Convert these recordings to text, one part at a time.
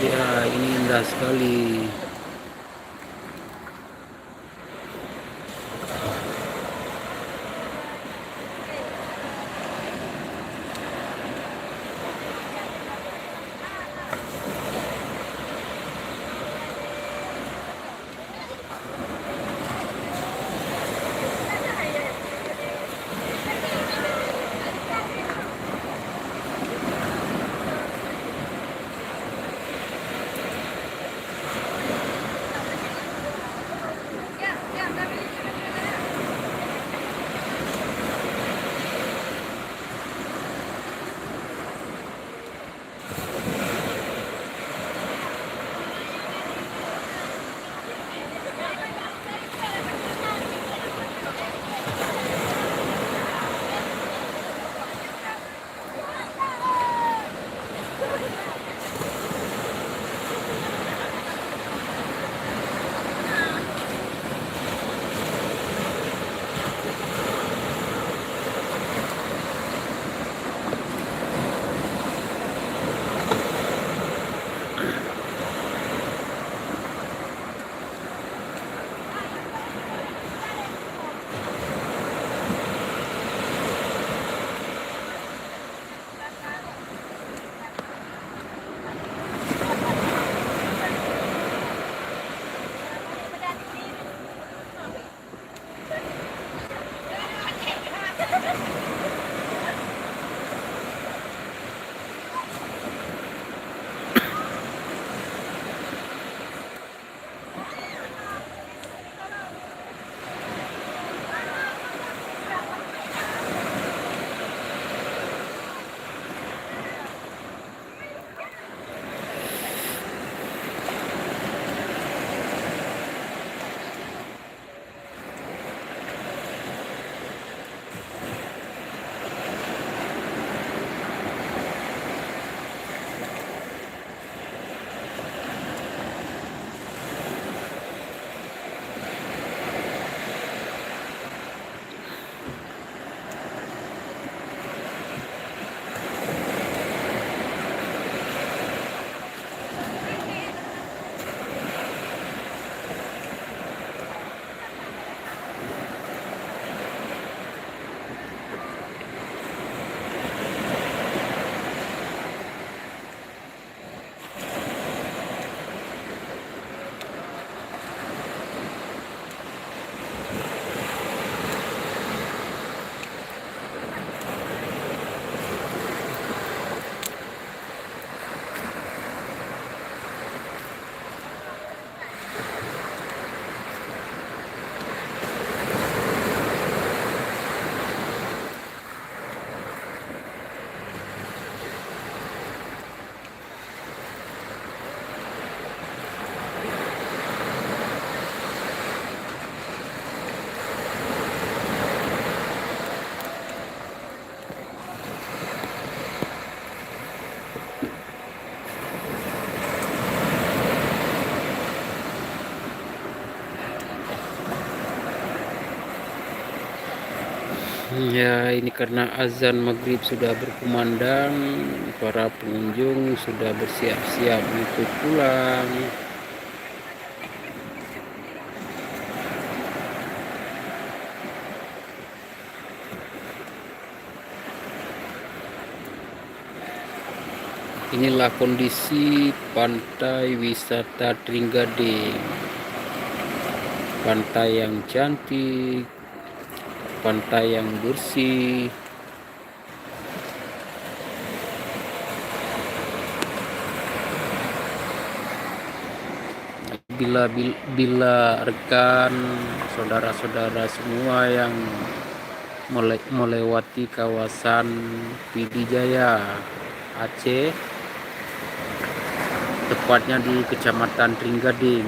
Ya, ini indah sekali. Ya, ini karena azan maghrib sudah berkumandang, para pengunjung sudah bersiap-siap untuk pulang. Inilah kondisi pantai wisata Trenggalek. Pantai yang cantik, pantai yang bersih. Bila rekan saudara-saudara semua yang melewati kawasan Pidijaya Aceh, tepatnya di Kecamatan Trenggalek,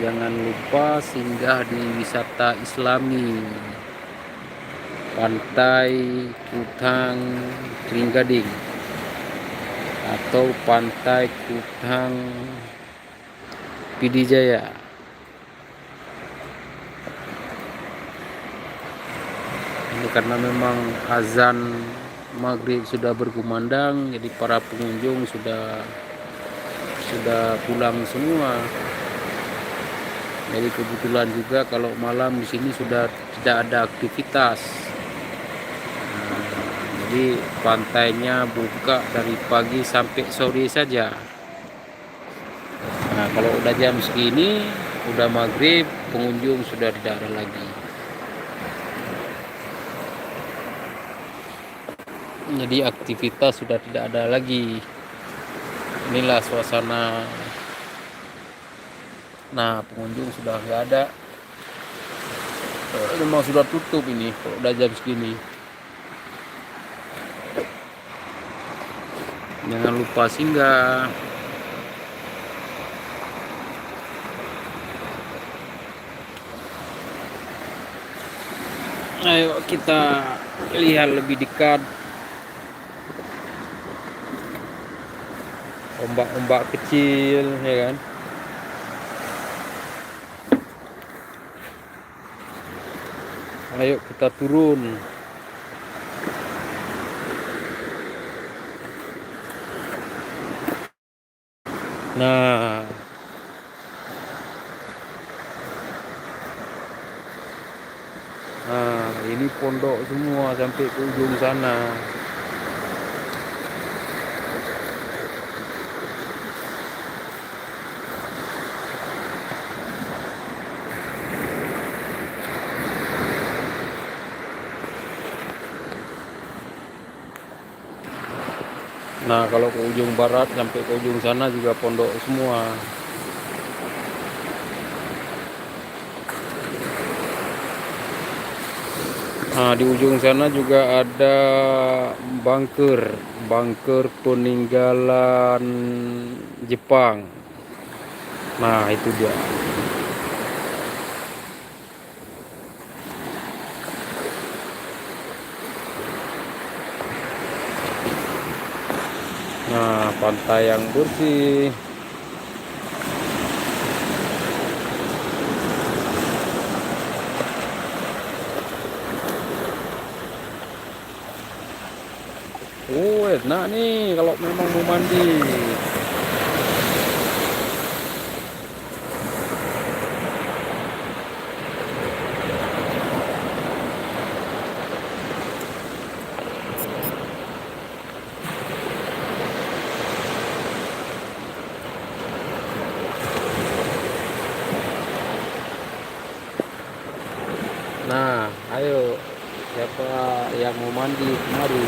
jangan lupa singgah di wisata Islami Pantai Kutang Trenggalek atau Pantai Kutang Pidijaya. Ini karena memang azan maghrib sudah berkumandang, jadi para pengunjung sudah sudah pulang semua. Jadi kebetulan juga kalau malam di sini sudah tidak ada aktivitas. Jadi pantainya buka dari pagi sampai sore saja. Nah, kalau udah jam segini, udah maghrib, pengunjung sudah tidak ada lagi. Jadi aktivitas sudah tidak ada lagi. Inilah suasana. Nah, pengunjung sudah nggak ada. Memang sudah tutup ini kalau udah jam segini. Jangan lupa singgah. Ayo kita lihat lebih dekat ombak-ombak kecil, ya kan? Ayo kita turun. Nah, ini pondok semua sampai ke ujung sana. Nah, kalau ke ujung barat sampai ke ujung sana juga pondok semua. Nah, di ujung sana juga ada bunker peninggalan Jepang. Nah, itu dia. Nah, pantai yang bersih. Oh, enak nih kalau memang mau mandi. Nah, ayo siapa yang mau mandi, mari.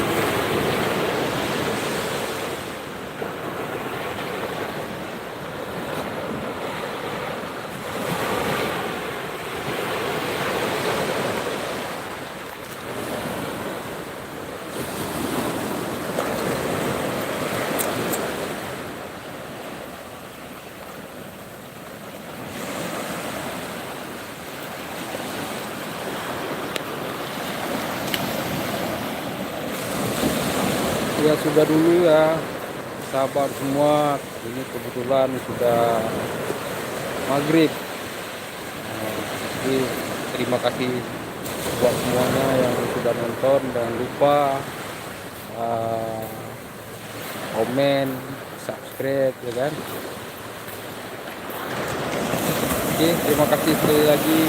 Ya sudah dulu ya, sabar semua. Ini kebetulan sudah maghrib. Jadi terima kasih buat semuanya yang sudah nonton. Jangan lupa komen, subscribe, ya kan. Oke, terima kasih sekali lagi.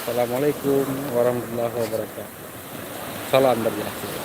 Assalamualaikum warahmatullahi wabarakatuh. Salam berjasa.